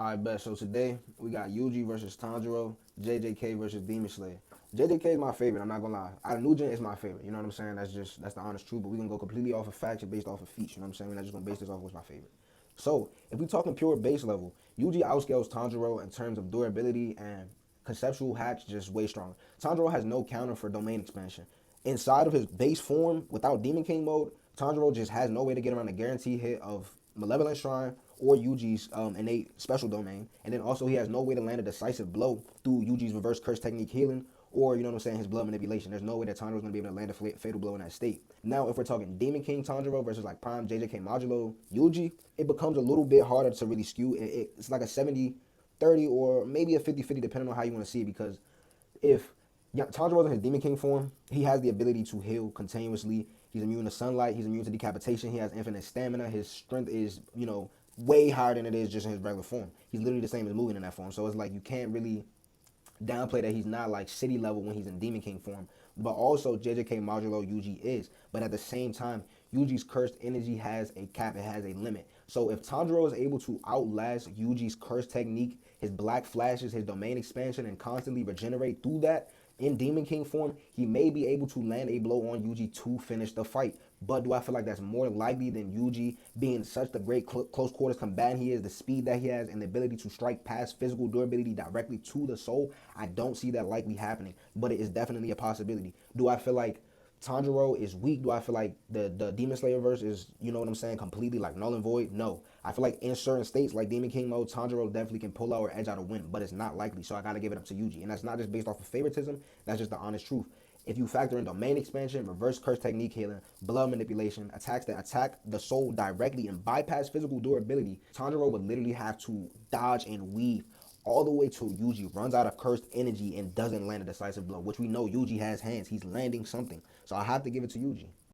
Alright, bet. So today we got Yuji versus Tanjiro, JJK versus Demon Slayer. JJK is my favorite. I'm not gonna lie. Out of New Gen is my favorite. You know what I'm saying? That's the honest truth. But we gonna go completely off of facts and based off of feats. You know what I'm saying? We're not just gonna base this off of what's my favorite. So if we talking pure base level, Yuji outscales Tanjiro in terms of durability and conceptual hacks, just way stronger. Tanjiro has no counter for domain expansion. Inside of his base form, without Demon King mode, Tanjiro just has no way to get around a guaranteed hit of Malevolent Shrine or Yuji's innate special domain. And then also he has no way to land a decisive blow through Yuji's reverse curse technique healing or, you know what I'm saying, his blood manipulation. There's no way that Tanjiro's going to be able to land a fatal blow in that state. Now, if we're talking Demon King Tanjiro versus like Prime JJK Modulo Yuji, it becomes a little bit harder to really skew. It's like a 70-30 or maybe a 50-50 depending on how you want to see it, because if Tanjiro's in his Demon King form, he has the ability to heal continuously. He's immune to sunlight. He's immune to decapitation. He has infinite stamina. His strength is, way higher than it is just in his regular form. He's literally the same as Mugen in that form. So it's like you can't really downplay that he's not like city level when he's in Demon King form. But also JJK Modulo Yuji is. But at the same time, Yuji's cursed energy has a cap. It has a limit. So if Tanjiro is able to outlast Yuji's curse technique, his black flashes, his domain expansion, and constantly regenerate through that, in Demon King form, he may be able to land a blow on Yuji to finish the fight. But do I feel like that's more likely than Yuji being such the great close quarters combatant he is, the speed that he has, and the ability to strike past physical durability directly to the soul? I don't see that likely happening, but it is definitely a possibility. Do I feel like Tanjiro is weak? Do I feel like the Demon Slayer verse is, you know what I'm saying, completely like null and void? No. I feel like in certain states like Demon King mode, Tanjiro definitely can pull out or edge out a win, but it's not likely. So I gotta give it up to Yuji. And that's not just based off of favoritism, that's just the honest truth. If you factor in domain expansion, reverse curse technique healing, blood manipulation, attacks that attack the soul directly and bypass physical durability, Tanjiro would literally have to dodge and weave all the way till Yuji runs out of cursed energy and doesn't land a decisive blow, which we know Yuji has hands. He's landing something. So I have to give it to Yuji.